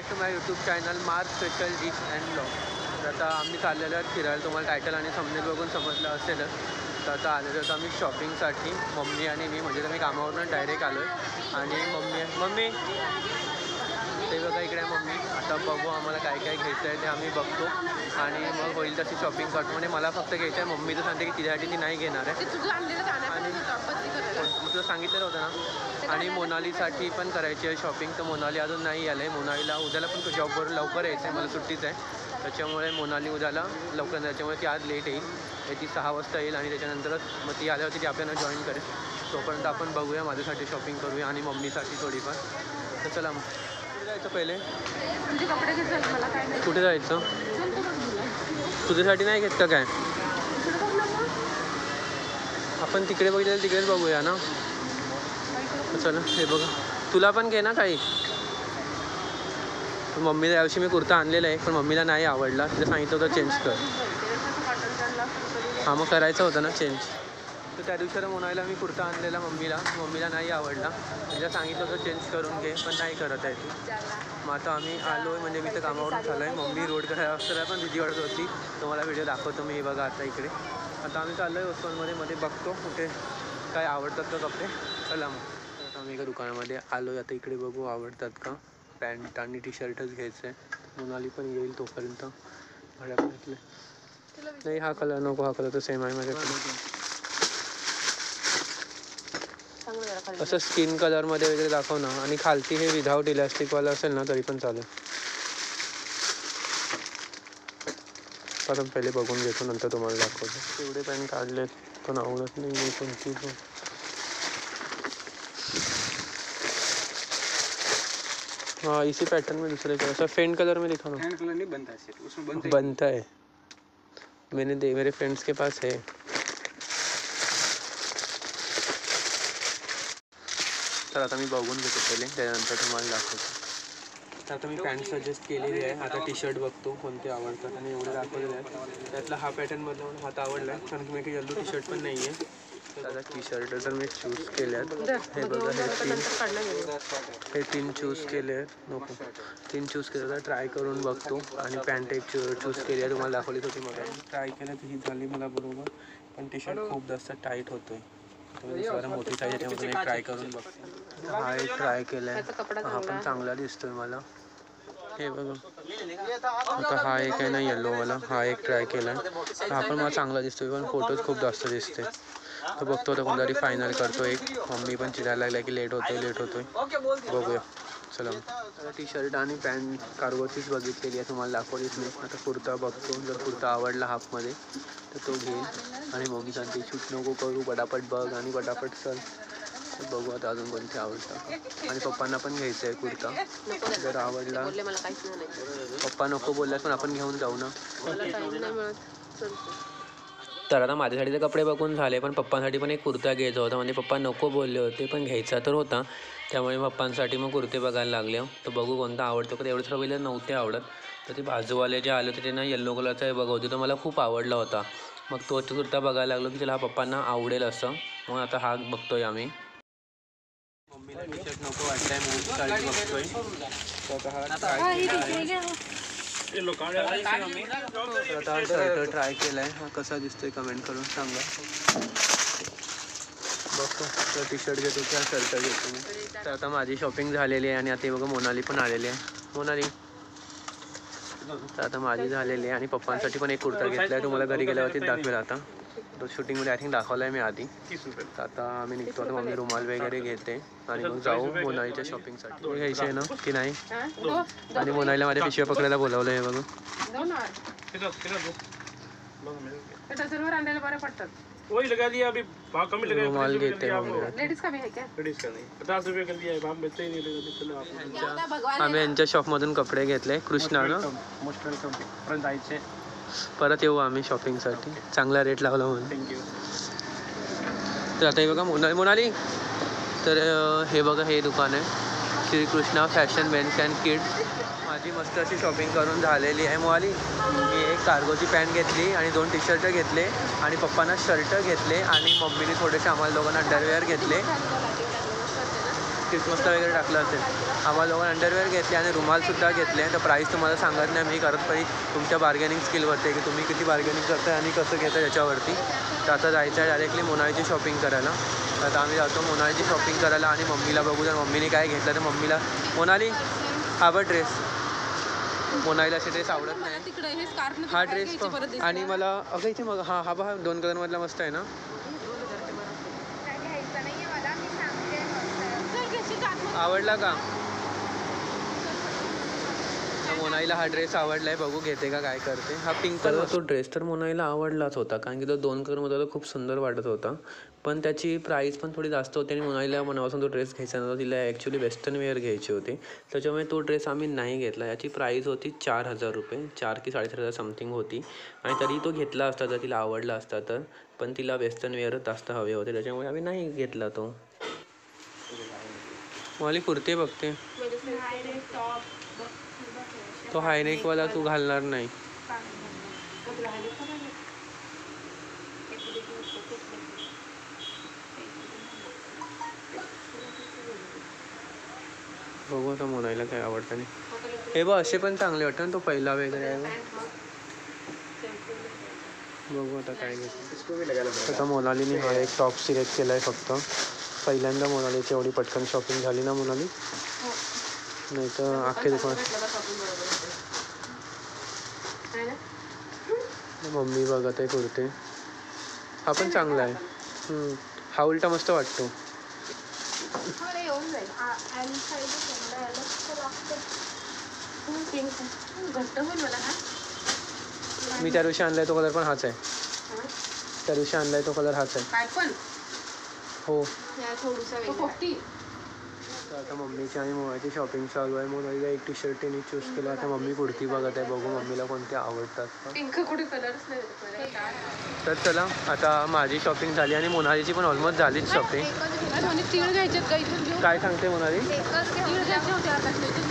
Back to my YouTube channel mark special dish and blog. तर आता आम्ही चाललेलो आहेत फिरायला. तुम्हाला टायटल आणि थंबनेल बघून समजलं असेलच. तर आता आलेलो होतो आम्ही शॉपिंगसाठी, मम्मी आणि मी. म्हणजे तर मी कामावरून डायरेक्ट आलो आहे आणि मम्मी ते बघा इकडे आहे मम्मी. आता बघू आम्हाला काय काय घ्यायचं आहे ते आम्ही बघतो आणि मग होईल तशी शॉपिंग करतो. म्हणजे मला फक्त घ्यायचं आहे, मम्मी तर सांगते की तिच्यासाठी ती नाही घेणार आहे. आणि तुझं सांगितलेलं होतं ना. आणि मोनालीसाठी पण करायची आहे शॉपिंग. तर मोनाली अजून नाही आलं आहे. मोनालीला उद्याला पण जॉबवर लवकर यायचं आहे, मला सुट्टीच आहे. त्याच्यामुळे मोनाली उद्याला लवकर, त्याच्यामुळे ती आज लेट येईल. ती 6 वाजता येईल आणि त्याच्यानंतरच मग ती आल्यावरती ती आपल्याला जॉईन करेल. तोपर्यंत आपण बघूया, माझ्यासाठी शॉपिंग करूया आणि मम्मीसाठी थोडीफार. तर चला मग कुठे जायचं पहिले? कुठे जायचं? तुझ्यासाठी नाही घेत का काय? आपण तिकडे बघितलं तिकडेच बघूया ना. चला हे बघा, तुला पण घे ना काही. मम्मीला यावर्षी मी कुर्ता आणलेला आहे, पण मम्मीला नाही आवडला. तिला सांगितलं होतं चेंज कर. हां मग करायचं होतं ना चेंज. तर त्या दिवशी म्हणायला मी कुर्ता आणलेला मम्मीला नाही आवडला. तिला सांगितलं होतं चेंज करून घे, पण नाही करत आहे ती. मग आता आम्ही आलो आहे, म्हणजे मी तर कामावरून चालू आहे. मम्मी रोड करायला पण भीती वाटत होती. तुम्हाला व्हिडिओ दाखवतो मी. बघा आता इकडे आता आम्ही चाललो आहे ओसवालमध्ये बघतो कुठे काय आवडतात का कपडे. चला मग. आता आम्ही एका दुकानामध्ये आलो आहे. आता इकडे बघू आवडतात का. पॅन्ट आणि टी शर्टच घ्यायचं आहे. मोनाली पण येईल तोपर्यंत. घड्याळ घेतले नाही, हा कलर नको, हा कलर तर सेम आहे माझ्याकडे. असं स्किन कलरमध्ये वगैरे दाखव ना. आणि खालती हे विदाऊट इलास्टिकवालं असेल ना तरी पण चालेल. पण पहिले बघून घेतो, नंतर तुम्हाला दाखवतो. एवढे पॅन्ट काढलेत पण आवडत नाही कोणती पण. हाँ इसी पैटर्न में दूसरे का ऐसा फेंट कलर में दिखा ना. फेंट कलर नहीं बनता है सेट, उसमें बनता है. मेरे फ्रेंड्स के पास है. तर आता मी बघून घेतो पहिले, त्यानंतर तुम्हाला दाखवतो. तर आता मी पॅन्ट सजेस्ट केलेली आहे. आता टी शर्ट बघतो कोणते आवडतात आणि एवढे दाखवलेले आहेत. त्यातला हा पॅटर्नमधला मला हात आवडला आहे, कारण की मी काही येल्लो टी शर्ट पण नाही आहे. त्याला टी शर्ट तर मी चूज केले आहेत. हे बघा हे तीन चूज केले आहेत. नको 3 चूज केले तर ट्राय करून बघतो. आणि पॅन्ट एक चूज केली आहे, तुम्हाला दाखवलीच होती मला. ट्राय केलं तर ही झाली मला बरोबर, पण टी शर्ट खूप जास्त टाईट होतोय. दुसरा मोठी साईज याच्यामधून एक ट्राय करून बघतो. हा एक ट्राय केला आहे, हा पण चांगला दिसतोय मला. हे बघा आता हा एक आहे ना येल्लोवाला, हा एक ट्राय केला आहे. हा पण मला चांगला दिसतोय, पण फोटोज खूप जास्त दिसते. तर बघतो आता कोणतरी फायनल करतो एक. मम्मी पण चिडायला लागला की लेट होतोय. बघूया चला. टी शर्ट आणि पॅन्ट कार्गोचीच बघितलेली आहे, तुम्हाला दाखवलीच नाही. आता कुर्ता बघतो, जर कुर्ता आवडला हाफमध्ये तर तो घेईल. आणि मम्मी सांगते शूट नको करू, पटापट बघ आणि पटापट चल. तर बघू आता अजून कोणते आवडतात. आणि पप्पांना पण घ्यायचं आहे कुर्ता, जर आवडला. पप्पा नको बोलल्यास पण आपण घेऊन जाऊ ना. तर आता माझ्यासाठी तर कपडे बघून झाले, पण पप्पांसाठी पण एक कुर्ता घ्यायचा होता. म्हणजे पप्पा नको बोलले होते, पण घ्यायचा तर होता. त्यामुळे पप्पांसाठी मग कुर्ते बघायला लागले. तर बघू कोणता आवडतो. तर एवढं सर्व पहिले नव्हते आवडत. तर ते बाजूवाले जे आले होते त्यांना येल्लो कलरचा बघत होते, तो मला खूप आवडला होता. मग तोच कुर्ता बघायला लागलो की त्याला हा पप्पांना आवडेल असं. मग आता हा बघतोय आम्ही. मम्मीला टी शर्ट नको वाटतंय, मूव शर्ट बघतोय. आता शर्ट ट्राय केलाय, हा कसा दिसतोय कमेंट करून सांगा. बघतो तर टी शर्ट घेतो किंवा शर्ट घेतो मी. तर आता माझी शॉपिंग झालेली आहे आणि आता बघा मोनाली पण आलेली आहे. मोनाली तर आता माझी झालेली आहे आणि पप्पांसाठी पण एक कुर्ता घेतला आहे, तुम्हाला घरी गेल्यावरती दाखवेल. आता तो शूटिंगमध्ये आय थिंक दाखवला आहे मी आधी. तर आता आम्ही निघतो. आता मम्मी रुमाल वगैरे घेते आणि मग जाऊ मोनालीच्या शॉपिंगसाठी. घ्यायची आहे ना की नाही. आणि मोनालीला माझ्या पिशव्या पकडायला बोलावलं आहे बघा. वही लगा दिया, अभी भाव कमी लगा। रुमाल घेते लेडीज का भी है क्या? लेडीज का नहीं, 50 रुपये कर दिया है, हम बेचते ही नहीं लेगा। चलो आप आम्ही यांच्या शॉपमधून कपडे घेतले. कृष्णा ना मोस्ट वेलकम, परत जायचे. परत येऊ आम्ही शॉपिंगसाठी, चांगला रेट लावला म्हणून. थँक्यू. तर आता हे बघा मोनाली. तर हे बघा हे दुकान आहे Shrikrishna fashion men's and kids. माझी मस्त अशी शॉपिंग करून झालेली आहे. मोनाली मी एक कार्गोची पॅन्ट घेतली आणि 2 टी शर्ट घेतले आणि पप्पांना शर्ट घेतले आणि मम्मीने थोडेसे आम्हाला दोघांना अंडरवेअर घेतले. क्रिसमसला वगैरे टाकलं असेल. आम्हाला दोघं अंडरवेअर घेतले आणि रुमालसुद्धा घेतले. तर प्राईस तुम्हाला सांगत नाही मी, करत पाहिजे तुमच्या बार्गेनिंग स्किलवरती की तुम्ही किती बार्गेनिंग करताय आणि कसं घेताय याच्यावरती. तर आता जायचं आहे डायरेक्टली मोनालीची शॉपिंग करायला. तर आता आम्ही जातो मोनालीची शॉपिंग करायला आणि मम्मीला बघू तर मम्मीने काय घेतलं. तर मम्मीला मोनाली हा बघ ड्रेस. मोनालीला असे ड्रेस आवडत नाही. हा ड्रेस आणि मला अगं इथे मग हा बघा 2 कलरमधला मस्त आहे ना. आवडला का? मोनालीला हा ड्रेस आवडला आहे, बघू घेते का काय करते. हा पिंक कलर तो ड्रेस तर मोनालीला आवडलाच होता कारण की तो 2 कलरमध्ये तो खूप सुंदर वाटत होता. पण त्याची प्राईस पण थोडी जास्त होती आणि मोनालीला मनापासून तो ड्रेस घ्यायचा नव्हता. तिला ॲक्च्युली वेस्टर्न वेअर घ्यायची होती. त्याच्यामुळे तो ड्रेस आम्ही नाही घेतला. याची प्राईस होती 4,000 रुपये, 4 की 4,500 समथिंग होती. आणि तरी तो घेतला असता तर तिला आवडला असता तर. पण तिला वेस्टर्न वेअरच जास्त हवे होते त्याच्यामुळे आम्ही नाही घेतला तो. मोनाली कुर्ती बघते. तो हायनेकवाला तू घालणार नाही. बघू आता मोनालीला काय आवडतं नाही. हे बघ असे पण चांगले वाटतं ना, तो पहिला वगैरे आहे. बघू आता काय घेतो. आता मोनालीने हा एक टॉप सिलेक्ट केला आहे फक्त. पहिल्यांदा मोनालीची एवढी पटकन शॉपिंग झाली ना मोनाली, नाही तर अख्खे दुकान. मम्मी बघत आहे कुर्ते. हा पण चांगला आहे. हा उलटा मस्त वाटतो. मी त्या दिवशी आणलाय तो कलर पण हाच आहे. त्या दिवशी आणलाय तो कलर हाच आहे. हो. तर आता मम्मीची आणि मोबाईलची शॉपिंग चालू आहे. मोबाईलला एक टी शर्ट तिने चूज केला. आता मम्मी कुर्ती बघत आहे, बघू मम्मीला कोणते आवडतात. तर चला आता माझी शॉपिंग झाली आणि मोनालीची पण ऑलमोस्ट झालीच शॉपिंग. काय सांगते मोनाली?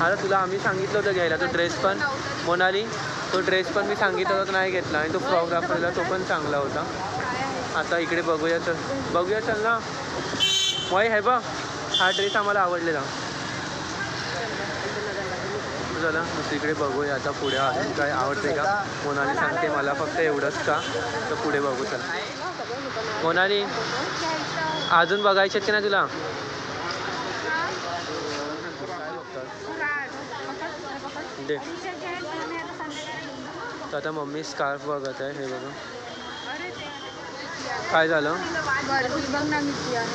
आता तुला आम्ही सांगितलं होतं घ्यायला तो ड्रेस पण. मोनाली तो ड्रेस पण मी सांगितलं होतं नाही घेतला आणि तो फ्रॉक दाखवलेला तो पण चांगला होता. आता इकडे बघूया चल ना. वय आहे बघ, हा ड्रेस आम्हाला आवडलेला. चला दुसरीकडे बघूया आता पुढे अजून काय आवडते का. मोनाली सांगते मला फक्त एवढंच का, तर पुढे बघू. चला मोनाली अजून बघायचे की नाही तुला? दे. तर आता मम्मी स्कार्फ बघत आहे. हे बघा काय झालं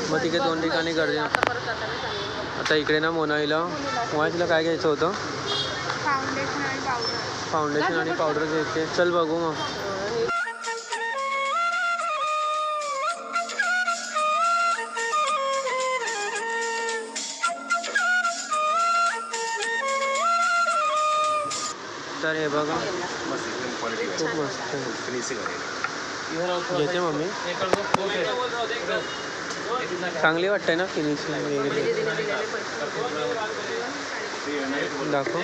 मग तिकडे 2 ठिकाणी गर्दी. आता इकडे ना मोनालीला तिला काय घ्यायचं होतं? फाउंडेशन आणि पावडर घ्यायचे. चल बघू मग. तर हे बघा खूप मस्त घेते मम्मी. चांगली वाटते ना फिनिशिंग वगैरे. दाखव.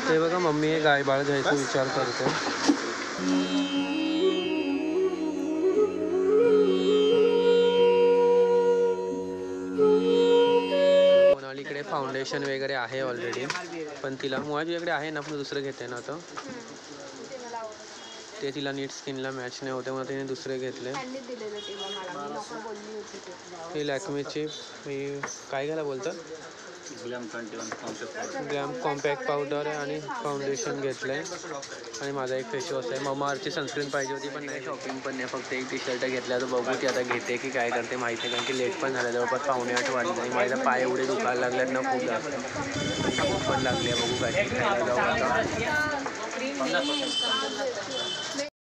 हे बघा मम्मी हे गाय बाळ घ्यायचा विचार करते. मोनालीकडे फाउंडेशन वगैरे आहे ऑलरेडी, पण तिला माझ्याकडे आहे ना, पण दुसरं घेते ना आता. ते तिला नीट स्किनला मॅच नाही होते म्हणून तिने दुसरे घेतले. हे लॅक्मेची काय घ्यायला बोलतात, ग्लॅम कॉम्पॅक्ट पावडर आहे आणि फाउंडेशन घेतलं आहे. आणि माझा एक फेसवॉश आहे. ममाअर्थची सनस्क्रीन पाहिजे होती पण नाही, शॉपिंग पण नाही, फक्त एक टी शर्ट घेतला. तर बघू ती आता घेते की काय करते माहिती नाही, कारण की लेट पण झालं, जवळपास 7:45 वाजले. आणि माझ्या पाय एवढे दुखायला लागलेत ना खूप जास्त, खूप पण लागली आहे. बघू काय खायला जाऊ आता.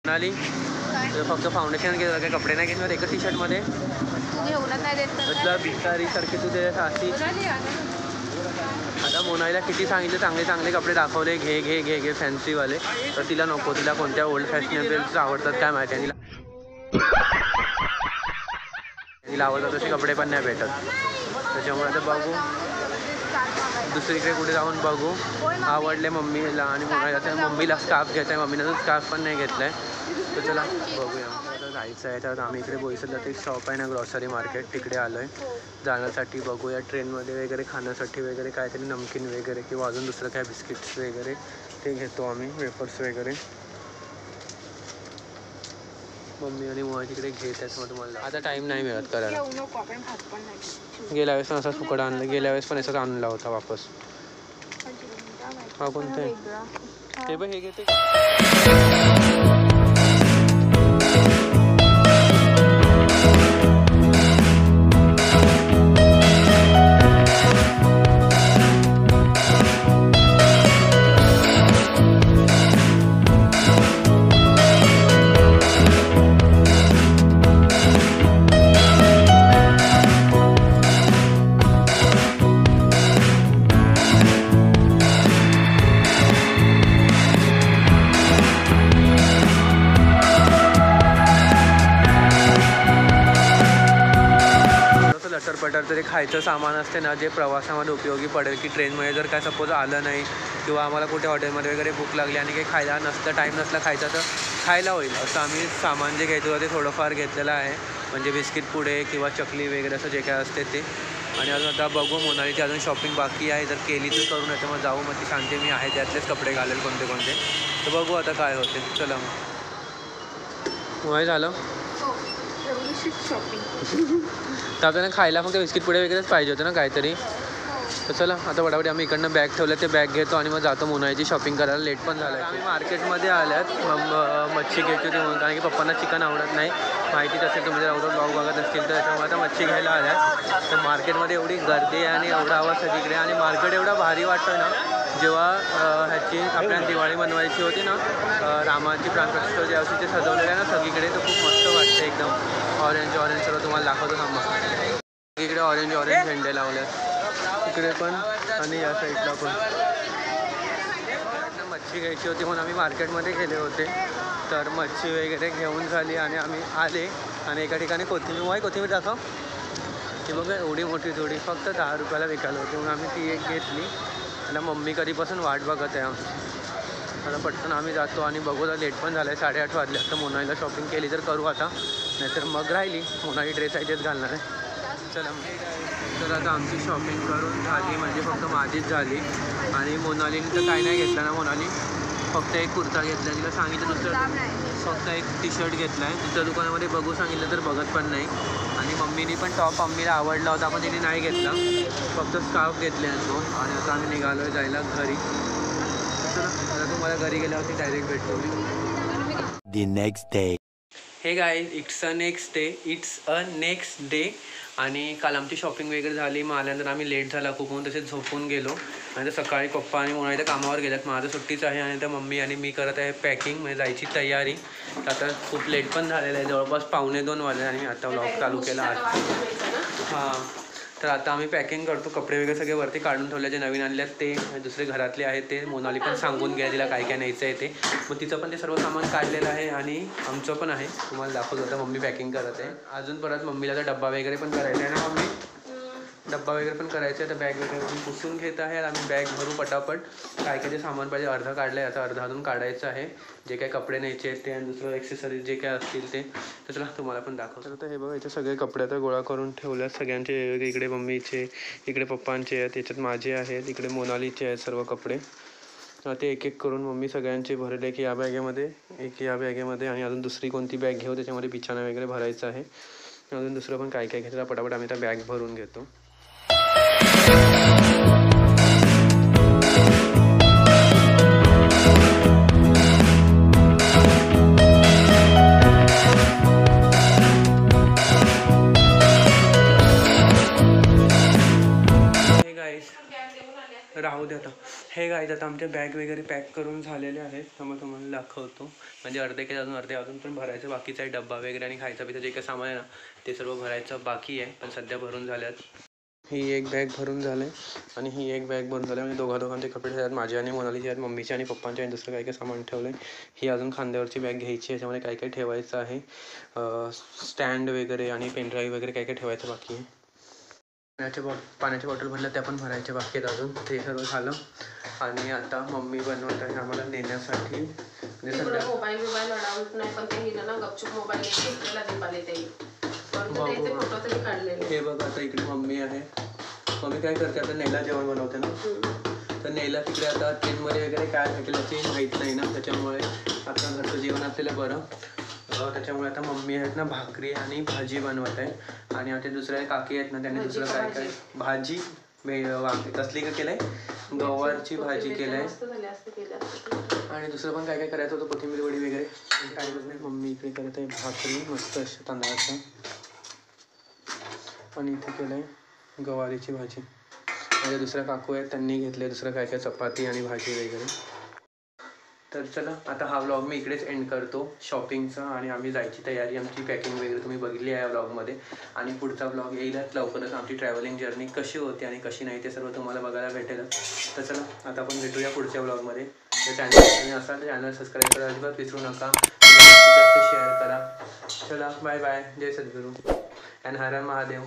म्हणाली फक्त फाउंडेशन घेतलं, काही कपडे नाही घेतलं एकच टी शर्टमध्ये. तुला भिकारीसारखी तुझे अशी. आता मोनालीला किती सांगितलं चांगले चांगले कपडे दाखवले, घे घे घे घे फॅन्सीवाले, तर तिला नको. तिला कोणत्या ओल्ड फॅशनेबल्स आवडतात काय माहिती, आणि तिला आवडतात तसे कपडे पण नाही भेटत. त्याच्यामुळे आता बघू दुसरीकडे कुठे जाऊन बघू. आवडले मम्मीला आणि मोनालीला. तर मम्मीला स्कार्फ घ्यायचा आहे, मम्मीनं स्कार्फ पण नाही घेतला आहे. तर चला बघूया. आता जायचं आहे तर आम्ही इकडे बोईसरला एक शॉप आहे ना ग्रॉसरी मार्केट, तिकडे आलो आहे जाण्यासाठी. बघूया ट्रेनमध्ये वगैरे खाण्यासाठी वगैरे काहीतरी नमकीन वगैरे किंवा अजून दुसरं काय बिस्किट्स वगैरे ते घेतो आम्ही, वेफर्स वगैरे. मम्मी आणि मुळा तिकडे घेत आहेत. मग तुम्हाला आता टाईम नाही मिळत करायला. गेल्या वेळेस पण असाच फुकट आणलं, गेल्या वेळेस पण असाच आणला होता वापस. हा कोणतं आहे हे बघ, हे घेते. लटरपटर तरी खायचं सामान असते ना, जे प्रवासामध्ये उपयोगी पडेल, की ट्रेनमध्ये जर काय सपोज आलं नाही किंवा आम्हाला कुठे हॉटेलमध्ये वगैरे भूक लागली आणि काही खायला नसलं, टाईम नसला खायचा, तर खायला होईल असं आम्ही सामान जे घ्यायचं होतं ते थोडंफार घेतलेलं आहे. म्हणजे बिस्किट पुडे किंवा चकली वगैरे असं जे काय असते ते. आणि अजून आता बघू, मोनालीची अजून शॉपिंग बाकी आहे, जर केली तर करून येते. मग जाऊ, मग ती सांगते मी आहे त्यातलेच कपडे घालेल कोणते कोणते, तर बघू आता काय होते. चला मग वय झालं तर आपल्याला खायला फक्त बिस्किट पुडे वगैरेच पाहिजे होते ना काहीतरी. तर चला आता वडावडी आम्ही इकडनं बॅग ठेवलं, ते बॅग घेतो आणि मग जातो मोनालीची शॉपिंग करायला. लेट पण झालं. आम्ही मार्केटमध्ये आल्यात मच्छी घ्यायची होती म्हणून, कारण की पप्पांना चिकन आवडत नाही, माहितीच असेल तुम्ही जर एवढं ब्लॉग बघत असतील तर. त्याच्यामुळे आता मच्छी घ्यायला आल्यात. तर मार्केटमध्ये एवढी गर्दी आहे आणि एवढा आवाज सगळीकडे, आणि मार्केट एवढा भारी वाटतं ना. जेव्हा ह्याची आपल्याला दिवाळी बनवायची होती ना, रामाची प्राणप्रतिष्ठा ज्या वर्षी ते सजवलेलं आहे ना सगळीकडे, तर खूप मस्त वाटतं एकदम. ऑरेंज ऑरेंज सर्व तुम्हाला दाखवतो थांबा. इकडे ऑरेंज ऑरेंज झेंडे लावल्यात इकडे पण, आणि या साईडला पण. मच्छी घ्यायची होती म्हणून आम्ही मार्केटमध्ये गेले होते. तर मच्छी वगैरे घेऊन झाली आणि आम्ही आले, आणि एका ठिकाणी कोथिंबीर दाखव, ती बघा एवढी मोठी थोडी, फक्त 10 रुपयाला विकायला होती म्हणून आम्ही ती एक घेतली. आणि मम्मी कधीपासून वाट बघत आहे आमची. आता पटकन आम्ही जातो आणि बघू. लेट पण झालं आहे, 8:30 वाजले. आता मोनालीला शॉपिंग केली तर करू आता, नाहीतर मग राहिली. मोनाली ड्रेस आहे तेच घालणार आहे. चला तर आता आमची शॉपिंग करून झाली, म्हणजे फक्त माझीच झाली. आणि मोनालीने तर काय नाही घेतलं ना, मोनाली फक्त एक कुर्ता घेतला. तिला सांगितलं दुसरं फक्त एक टी शर्ट घेतला आहे. दुसऱ्या दुकानामध्ये बघू सांगितलं तर बघत पण नाही. आणि मम्मीने पण टॉप मम्मीला आवडला होता पण तिने नाही घेतला, फक्त स्कार्फ घेतले आणि तो. आणि आता आम्ही निघालो आहे जायला घरी. चला आता तुम्हाला घरी गेल्यावरती डायरेक्ट भेटतो मी. The next day. हे guys, it's a next day. आणि काल आमची शॉपिंग वगैरे झाली. मग आल्यानंतर आम्ही लेट झाला खूप म्हणून तसेच झोपून गेलो. आणि तर सकाळी पप्पा आणि मोनाली तर कामावर गेल्यात, माझं सुट्टीच आहे. आणि तर मम्मी आणि मी करत आहे पॅकिंग, म्हणजे जायची तयारी. तर आता खूप लेट पण झालेलं आहे, जवळपास 1:45 वाजले आणि मी आता व्लॉग चालू केला आज. हां, तर आता आम्ही पॅकिंग करतो. कपडे वगैरे सगळे वरती काढून ठेवले, जे नवीन आणले ते, दुसरे घरातले आहेत ते. मोनाली पण सांगून घ्या तिला काय काय न्यायचं आहे ते. मग तिचं पण ते सर्व सामान काढलेलं आहे आणि आमचं पण आहे, तुम्हाला दाखवतो. आता मम्मी पॅकिंग करत आहे. अजून परत मम्मीला तर डब्बा वगैरे पण करायचा आहे ना मम्मी, डब्बा वगैरे पण करायचं आहे. तर बॅग वगैरे पण पुसून घेत आहे. आम्ही बॅग भरू पटापट. काय काय जे सामान पाहिजे अर्धा काढलं आहे, आता अर्धा अजून काढायचं आहे. जे काय कपडे न्यायचे आहेत ते आणि दुसरं ॲक्सेसरीज जे काय असतील ते. तर चला तुम्हाला पण दाखवतो. तर हे बघा, इथे सगळे कपडे आता गोळा करून ठेवल्यात सगळ्यांचे. इकडे मम्मीचे, इकडे पप्पांचे आहेत, याच्यात माझे आहेत, इकडे मोनालीचे आहेत सर्व कपडे. ते एक एक करून मम्मी सगळ्यांचे भरले, की या बॅगेमध्ये, एक या बॅगेमध्ये, आणि अजून दुसरी कोणती बॅग घेऊ त्याच्यामध्ये बिछाना वगैरे भरायचं आहे. अजून दुसरं पण काय काय घेतलं पटापट आम्ही त्या बॅग भरून घेतो. राहू दे आता. हे गाईज, आता आमच्या बॅग वगैरे पॅक करून झालेले आहेत. मग तुम्हाला दाखवतो. म्हणजे अर्धे अजून पण भरायचं बाकीचं आहे. डब्बा वगैरे आणि खायचं पिचं जे काही सामान आहे ना ते सर्व भरायचं बाकी आहे, पण सध्या भरून झाल्यात. ही एक बॅग भरून झालं आहे आणि ही एक बॅग भरून झालं. म्हणजे दोघांचे कपडे आहेत, माझे आणि मोनालीचे आहेत, मम्मीचे आणि पप्पांचे, आणि दुसरं काय काय सामान ठेवलं आहे. ही अजून खांद्यावरची बॅग घ्यायची आहे, याच्यामध्ये काय काय ठेवायचं आहे, स्टँड वगैरे आणि पेनड्राईव्ह वगैरे काय काय ठेवायचं बाकी आहे. पाण्याच्या बॉटल भरल्या त्या पण भरायच्या बाकी आहेत अजून. ते सर्व झालं आणि आता मम्मी बनवत आहे आम्हाला नेण्यासाठी. म्हणजे तिकडे मोबाईल अडाउट नाही, पण ते हिनं ना गपचूप मोबाईल घेतलेला दीपाली ते फोटो तरी काढलेले. हे बघ आता इकडे मम्मी आहे. मम्मी काय करते आता नेला जेवण बनवते ना, तर नेला तिकडे आता ट्रेनमध्ये वगैरे काय भेटेल ते माहीत नाही ना, त्याच्यामुळे आता घरचं जेवण असलेलं बरं. त्याच्यामुळे आता मम्मी आहेत ना भाकरी आणि भाजी बनवत आहे. आणि आता दुसऱ्या काकी आहेत ना त्यांनी दुसरं काय काय भाजी कसली का केलंय, गवारची भाजी केलंय आणि दुसरं पण काय काय करायचं होतं, कोथिंबीर वडी वगैरे काय नाही. मम्मी इकडे करत आहे भाकरी मस्त अशी तांदळाचं आणि इथे केलंय गवारीची भाजी. माझ्या दुसऱ्या काकू आहेत त्यांनी घेतले दुसरं काय काय चपाती आणि भाजी वगैरे. तर चला आता हा व्लॉग मी इकडेच एंड करतो शॉपिंगचा. आणि आम्ही जायची तयारी, आमची पॅकिंग वगैरे तुम्ही बघितली आहे या व्लॉगमध्ये. आणि पुढचा व्लॉग येईलच लवकरच. आमची ट्रॅव्हलिंग जर्नी कशी होती आणि कशी नाही ते सर्व तुम्हाला बघायला भेटेलच. तर चला आता आपण भेटूया पुढच्या व्लॉगमध्ये. तर चॅनल असाल तर चॅनल सबस्क्राईब करा अजिबात विसरू नका. जास्त शेअर करा. चला bye bye. Jai Sadhguru and her her Mahadev.